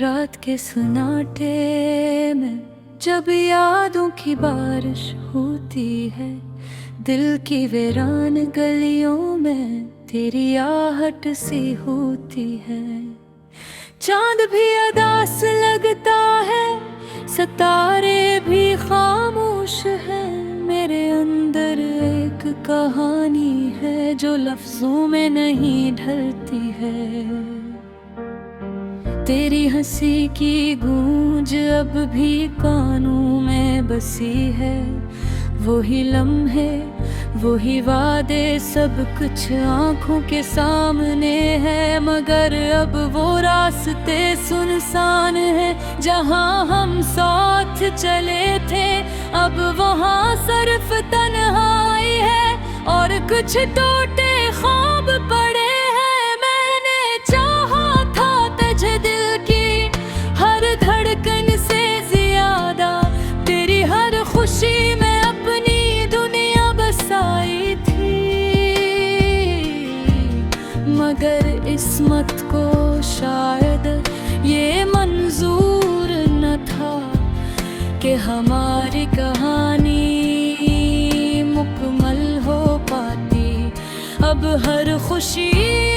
रात के सन्नाटे में जब यादों की बारिश होती है, दिल की वीरान गलियों में तेरी आहट सी होती है। चांद भी अदास लगता है, सितारे भी खामोश है। मेरे अंदर एक कहानी है जो लफ्जों में नहीं ढलती है। तेरी हंसी की गूंज अब भी कानों में बसी है। वही लम्हे, वही वादे, सब कुछ आंखों के सामने है। मगर अब वो रास्ते सुनसान है जहां हम साथ चले थे। अब वहां सिर्फ तन्हाई है और कुछ टूटे ख्वाब पड़े हैं। मैंने चाहा था तुझे दिल की हर धड़कन से ज्यादा, तेरी हर खुशी में अपनी दुनिया बसाई थी। मगर इस्मत को शायद ये मंजूर न था कि हमारी कहानी मुकम्मल हो पाती। अब हर खुशी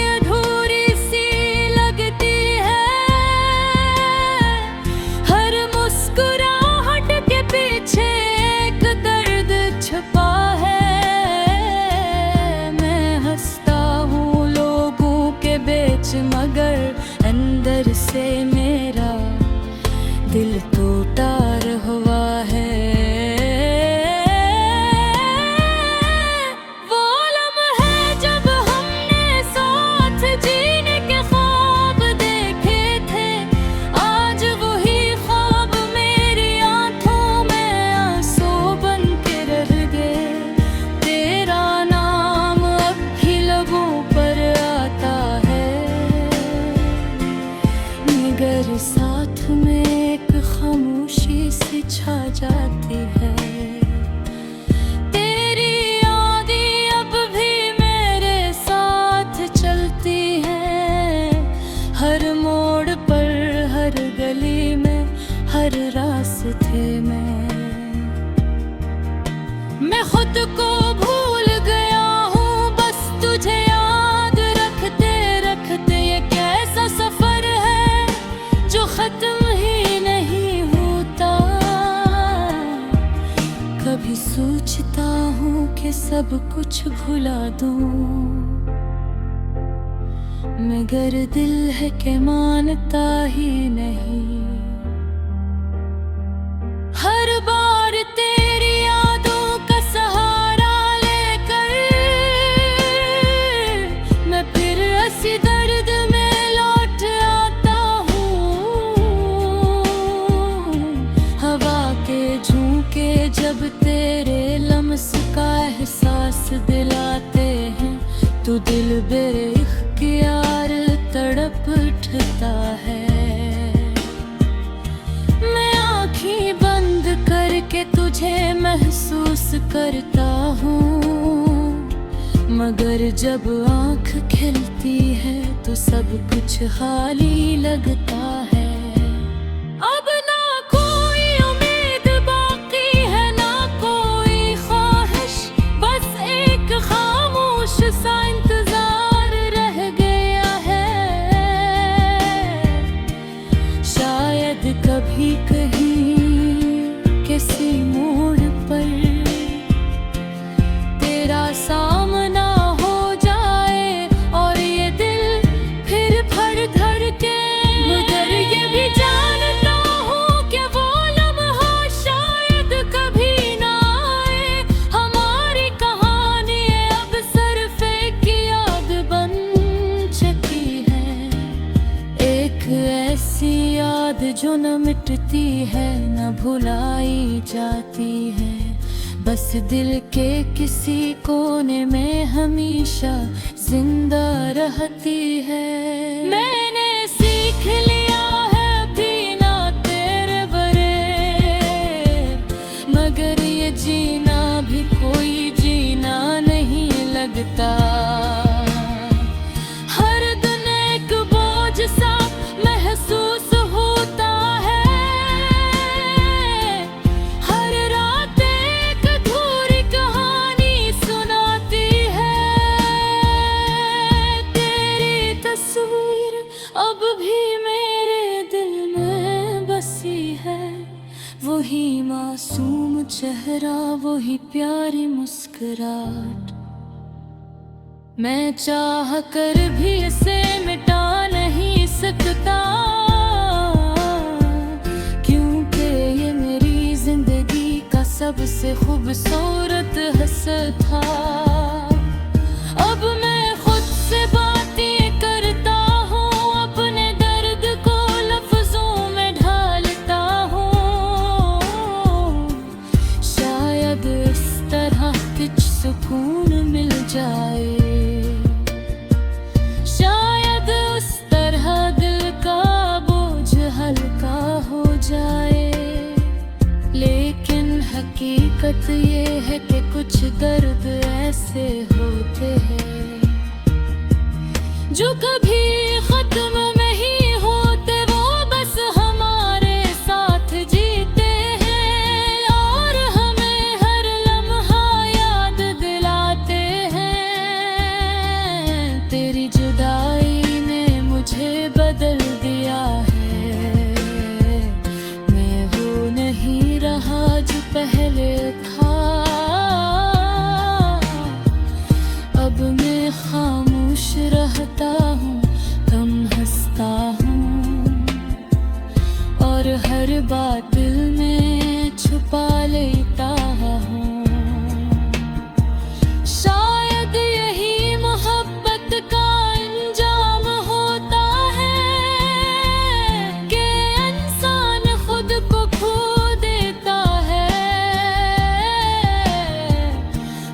अधूरी सी लगती है, हर मुस्कुराहट के पीछे एक दर्द छुपा है। मैं हंसता हूँ लोगों के बीच, मगर अंदर से मेरा दिल टूटा हुआ है। वो लम्हे जब हमने साथ जीने के ख्वाब देखे थे, आज वही ख्वाब मेरी आंखों में आंसू बन के रह गए। तेरा नाम अब भी लबों पर आता है, मगर साथ में एक खामोशी सी छा जाती है। तेरी यादें अब भी मेरे साथ चलती हैं, हर मोड़ पर, हर गली में, हर रास्ते में। मैं खुद को भूल गया हूँ बस तुझे याद रखते रखते। ये कैसा सफर है जो खत्म ही नहीं होता। कभी सोचता हूँ कि सब कुछ भुला दूँ, मगर दिल है कि मानता ही नहीं। हर बार तेरी यादों का सहारा लेकर मैं फिर इसी दर्द में लौट आता हूँ। हवा के झोंके जब तेरे लम्स का एहसास दिलाते हैं, तो दिल बेइख्तियार तड़प उठता है। मैं आँखें बंद करके तुझे महसूस करता हूँ, मगर जब आँख खिलती है तो सब कुछ खाली लगता है। अब ना कोई उम्मीद बाकी है, ना कोई ख्वाहिश, बस एक खामोश सा इंतजार रह गया है। शायद कभी कहीं किसी मोड़ पर तेरा सामना हो जाए और ये दिल फिर फड़ धड़के। मगर ये भी जानता हूँ कि वो लम्हा शायद कभी ना आए। हमारी कहानी अब सिर्फ एक याद बन चुकी है, एक ऐसी याद जो न मिटती है न भुलाई जाती है। बस दिल के किसी कोने में हमेशा जिंदा रहती है। मैंने सीख लिया है पीना तेरे बरे, मगर ये जीना भी कोई जीना नहीं लगता। हर दिन एक बोझ सा महसूस हो मासूम चेहरा, वही प्यारी मुस्कुराहट। मैं चाह कर भी इसे मिटा नहीं सकता, क्योंकि ये मेरी जिंदगी का सबसे खूबसूरत हिस्सा था। अब मैं खुद से बातें करता हूँ, अपने दर्द को लफ्जों में ढालता हूँ। शायद इस तरह कुछ सुकून मिल जाए, शायद उस तरह दिल का बोझ हल्का हो जाए। लेकिन हकीकत ये है कि कुछ दर्द ऐसे होते हैं जो कभी खत्म नहीं होते, वो बस हमारे साथ जीते हैं और हमें हर लम्हा याद दिलाते हैं। तेरी जुदाई ने मुझे बदल दिया है, मैं वो नहीं रहा जो पहले था। अब मैं खामोश रहता हूँ, कम हंसता हूँ और हर बात दिल में छुपा लेता हूँ। शायद यही मोहब्बत का अंजाम होता है कि इंसान खुद को खो देता है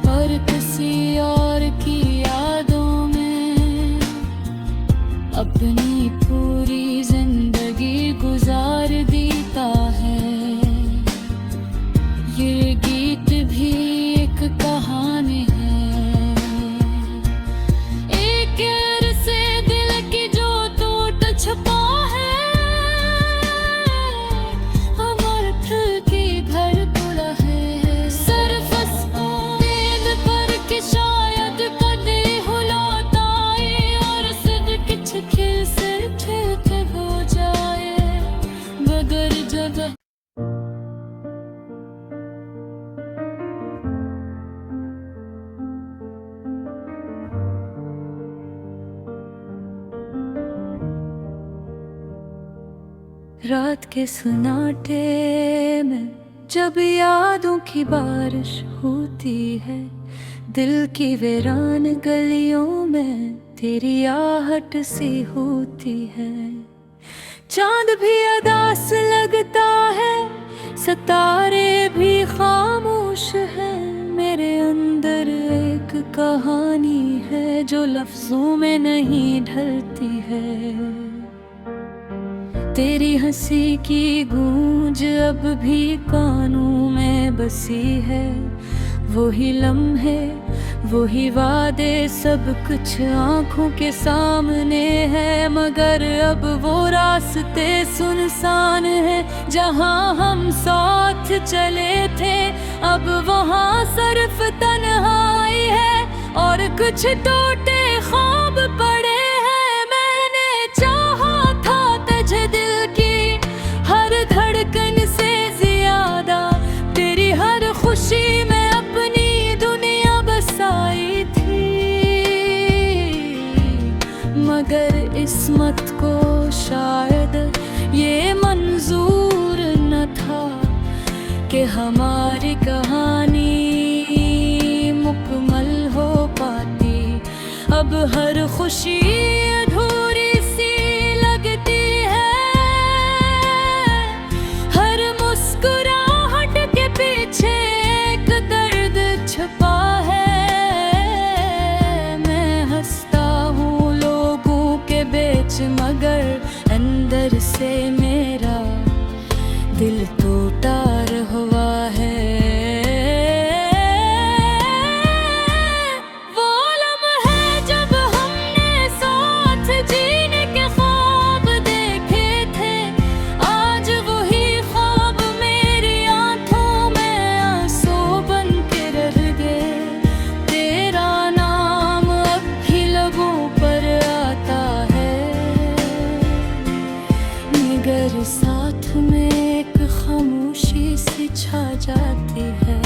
और किसी और की यादों में अपनी पूरी जिंदगी गुजार देता है। ये गीत भी एक कहानी है, एक से दिल की जो टूट छुपा है। हमारे दिल की धड़कन है सिर्फ उम्मीद पर कि शायद कभी लौट आए और सिर्फ कुछ खिल से ठीक हो जाए मगर जगह। रात के सन्नाटे में जब यादों की बारिश होती है, दिल की वीरान गलियों में तेरी आहट सी होती है। चांद भी अदास लगता है, सितारे भी खामोश है। मेरे अंदर एक कहानी है जो लफ्जों में नहीं ढलती है। तेरी हंसी की गूंज अब भी कानों में बसी है। वही लम्हे, वही वादे, सब कुछ आंखों के सामने है, मगर अब वो रास्ते सुनसान है जहां हम साथ चले थे। अब वहां सिर्फ तन्हाई है और कुछ टूटे ख्वाब पड़े हैं। मैंने चाहा था तुझे दिल की हर धड़कन से ज्यादा, तेरी हर खुशी में अपनी दुनिया बसाई थी। मगर इस्मत को शायद ये मंजूर न था कि हमारी कहानी मुकम्मल हो पाती। अब हर खुशी अधूरी सी लगती है, हर मुस्कुराहट के पीछे एक दर्द छुपा है। मैं हंसता हूँ लोगों के बीच, मगर अंदर से मेरा दिल टूटा हुआ है। वो लम्हे जब हमने साथ जीने के ख्वाब देखे थे, आज वही ख्वाब मेरी आंखों में आंसू बन के रह गए। तेरा नाम अब भी लबों पर आता है, मगर साथ में एक खामोश छा जाती है।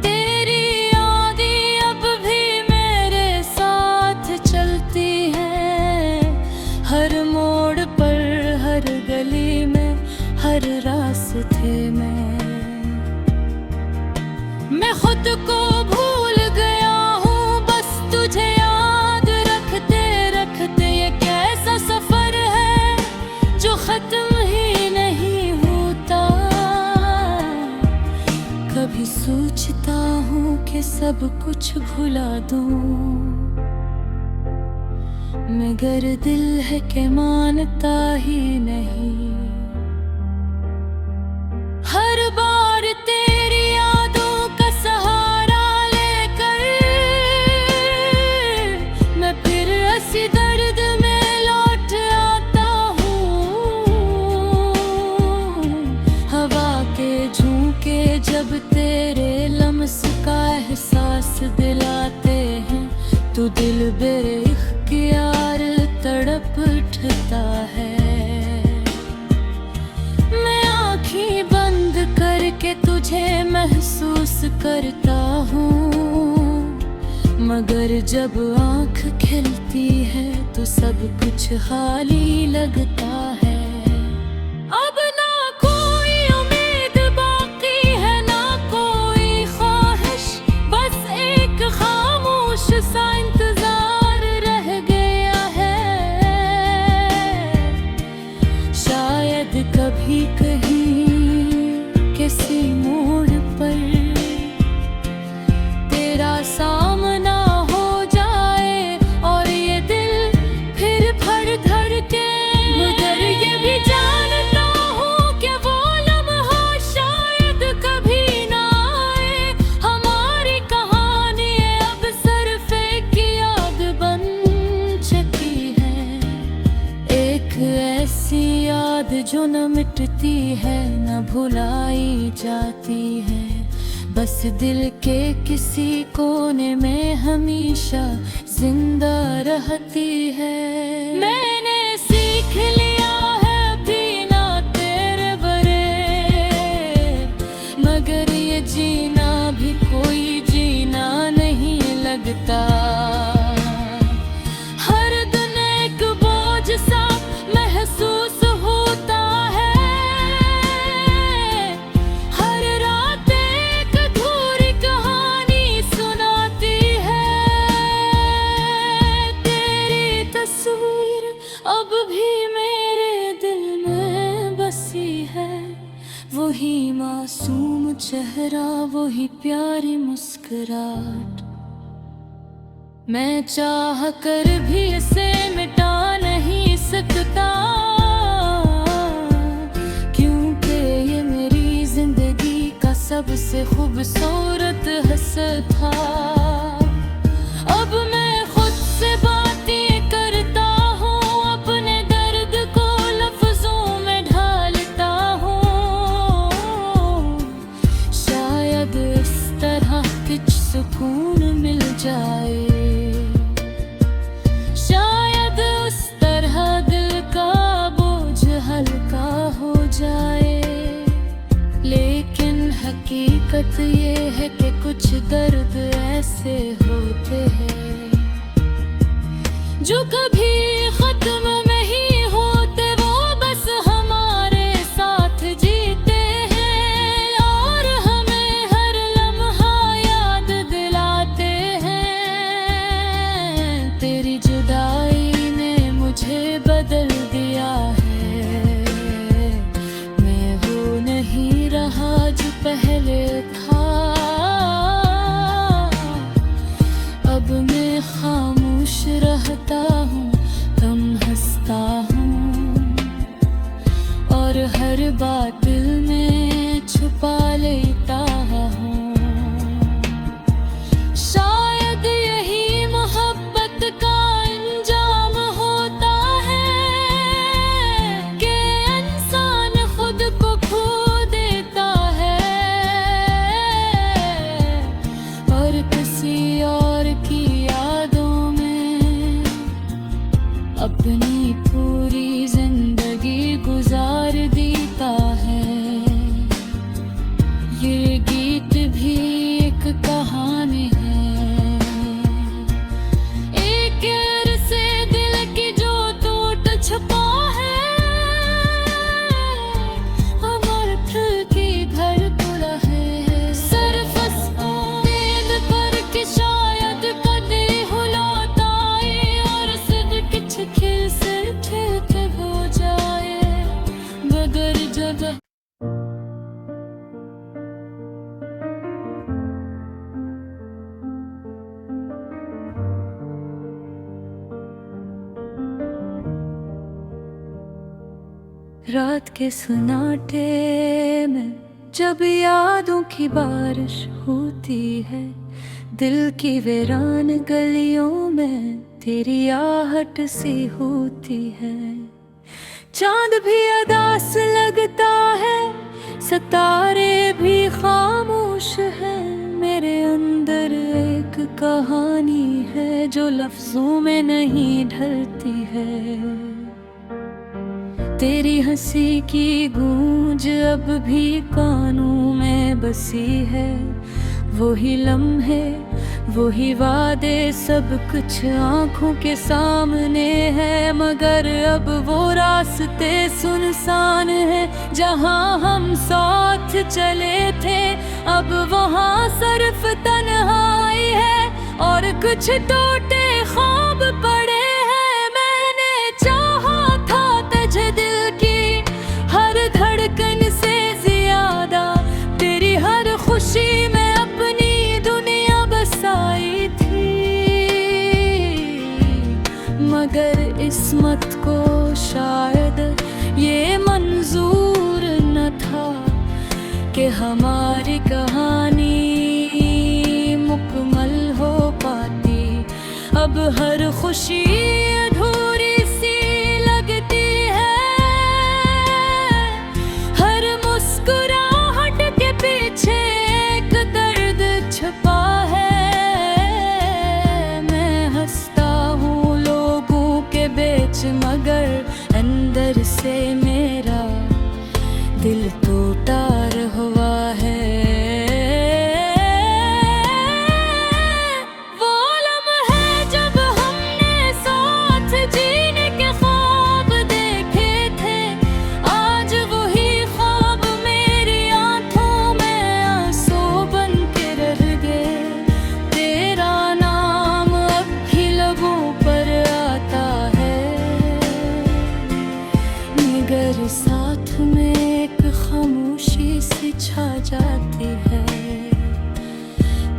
तेरी यादें अब भी मेरे साथ चलती हैं, हर मोड़ पर, हर गली में, हर रास्ते में। मैं खुद को भूल गया हूँ बस तुझे याद रखते रखते। ये कैसा सफर है जो खत्म ही नहीं होता। कभी सोचता हूँ कि सब कुछ भुला दूँ, मगर दिल है कि मानता ही नहीं। हर बार तेरी यादों का सहारा लेकर मैं फिर इसी दर्द में लौट आता हूँ। हवा के झोंके जब तेरे लम्स का एहसास दिलाते हैं, तो दिल बेइख्तियार तड़प उठता है। मैं आँखें बंद करके तुझे महसूस करता हूँ, मगर जब आँख खिलती है तो सब कुछ खाली लगता है। अब ना कोई उम्मीद बाकी है, ना कोई ख्वाहिश, बस एक खामोश सा इंतजार रह गया है। शायद कभी कहीं किसी मोड़ पर तेरा सामना हो जाए और ये दिल फिर फड़ धड़ के। मगर ये भी जानता हूँ कि वो लम्हा शायद कभी ना आए। हमारी कहानी अब सरफे की याद बन चुकी है, एक ऐसी याद जो न मिटती है न भुलाई जाती है, बस दिल के किसी कोने में हमेशा जिंदा रहती है। मैंने सीख लिया है पीना तेरे बरे, मगर ये जीना भी कोई जीना नहीं लगता। हर दिन एक बोझ सा महसूस होता है, हर रात एक अधूरी कहानी सुनाती है। तेरी तस्वीर अब भी मेरे दिल में बसी है, वही मासूम चेहरा, वही प्यारी मुस्कुराहट। मैं चाह कर भी इसे मिटा नहीं सकता, क्योंकि ये मेरी जिंदगी का सबसे खूबसूरत हिस्सा था। अब मैं खुद से बातें करता हूँ, अपने दर्द को लफ्जों में ढालता हूँ। शायद इस तरह कुछ सुकून मिल जाए, शायद उस तरह दिल का बोझ हल्का हो जाए। लेकिन हकीकत ये है कि कुछ दर्द ऐसे होते हैं जो कभी खत्म नहीं होते, वो बस हमारे साथ जीते हैं और हमें हर लम्हा याद दिलाते हैं। तेरी जुदाई ने मुझे बदल दिया है, मैं वो नहीं रहा जो पहले था। अब मैं खामोश रहता हूँ, के सन्नाटे में जब यादों की बारिश होती है, दिल की वीरान गलियों में तेरी आहट सी होती है। चांद भी अदास लगता है, सितारे भी खामोश है। मेरे अंदर एक कहानी है जो लफ्जों में नहीं ढलती है। तेरी हंसी की गूंज अब भी कानों में बसी है। वही लम्हे, वही वादे, सब कुछ आंखों के सामने है। मगर अब वो रास्ते सुनसान है जहां हम साथ चले थे। अब वहां सिर्फ तन्हाई है और कुछ टूटे ख्वाब पड़े हैं। मैंने चाहा था तुझे दिल की हर धड़कन से ज्यादा, तेरी हर खुशी में अपनी दुनिया बसाई थी। मगर किस्मत को शायद ये मंजूर न था कि हमारी कहानी मुकम्मल हो पाती। अब हर खुशी अधूरी सी लगती है, हर मुस्कुराहट के पीछे एक दर्द छुपा है। मैं हंसता हूँ लोगों के बीच, मगर अंदर से मेरा दिल टूटा हुआ है। वो लम्हे जब हमने साथ जीने के ख्वाब देखे थे, आज वही ख्वाब मेरी आंखों में आंसू बन के रह गए। तेरा नाम अब भी लबों पर आता है, मगर साथ में एक खामोशी सी छा जाती है।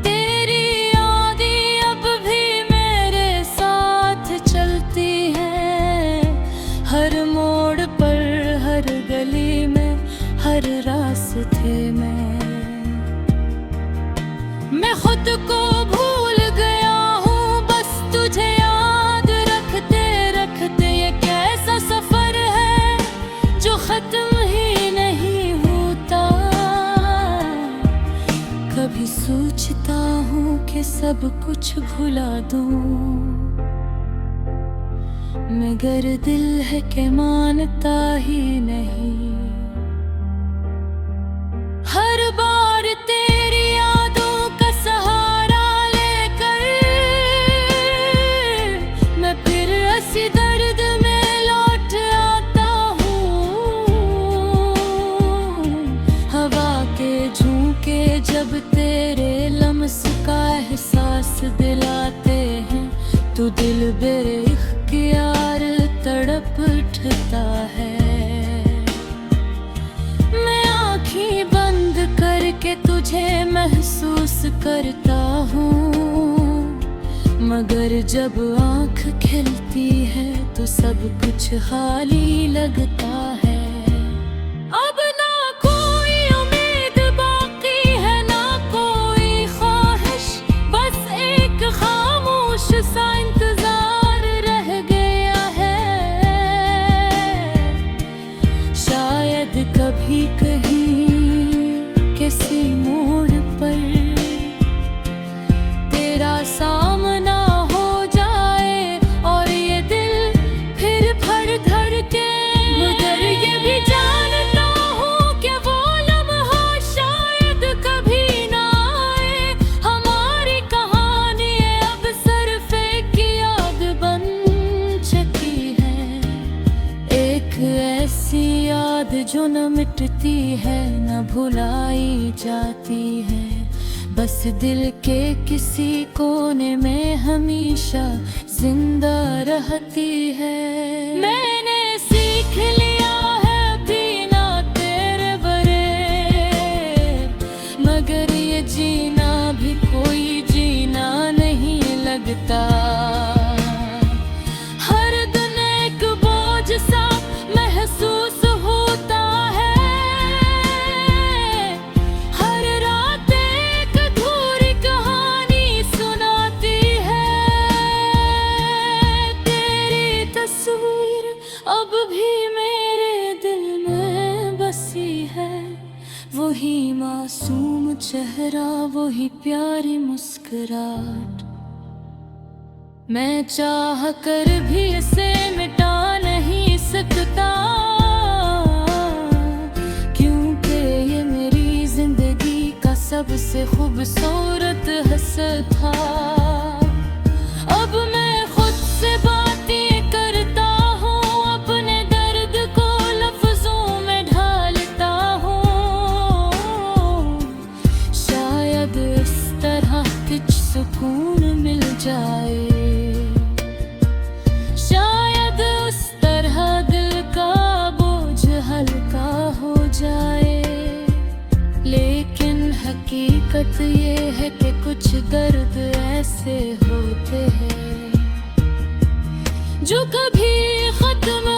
तेरी यादें अब भी मेरे साथ चलती हैं, हर मोड़ पर, हर गली में, हर रास्ते में। मैं खुद को भूल गया हूँ बस तुझे याद रखते रखते। ये कैसा सफर है जो खत्म ही नहीं होता। कभी सोचता हूँ कि सब कुछ भुला दूँ, मगर दिल है कि मानता ही नहीं। हर बार तेरी यादों का सहारा लेकर मैं फिर इसी दर्द में लौट आता हूँ। हवा के झोंके जब तेरे लम्स का एहसास दिलाते हैं, तो दिल बेइख्तियार तड़प उठता है। मैं आँखें बंद करके तुझे महसूस करता हूँ, मगर जब आँख खिलती है तो सब कुछ खाली लगता है। अब ना कोई उम्मीद बाकी है, ना कोई ख्वाहिश, बस एक खामोश सा इंतजार रह गया है। शायद कभी कहीं किसी मोड़ पर तेरा सामना हो जाए और ये दिल फिर फड़ धड़के। मगर ये भी जानता हूँ कि वो लम्हा शायद कभी ना आए। हमारी कहानी अब सिर्फ एक याद बन चुकी है, एक ऐसी याद जो न मिटती है न भुलाई जाती है, बस दिल के किसी कोने में हमेशा जिंदा रहती है। मैंने सीख लिया है पीना तेरे बरे, मगर ये जीना भी कोई जीना नहीं लगता। हर दिन एक बोझ सा महसूस होता वही मासूम चेहरा, वही प्यारी मुस्कुराहट। मैं चाह कर भी इसे मिटा नहीं सकता, क्योंकि ये मेरी जिंदगी का सबसे खूबसूरत हिस्सा था। अब मैं खुद से बातें करता हूँ, अपने दर्द को लफ्जों में ढालता हूँ। शायद इस तरह कुछ सुकून मिल जाए, शायद उस तरह दिल का बोझ हल्का हो जाए। लेकिन हकीकत ये है कि कुछ दर्द ऐसे होते हैं जो कभी खत्म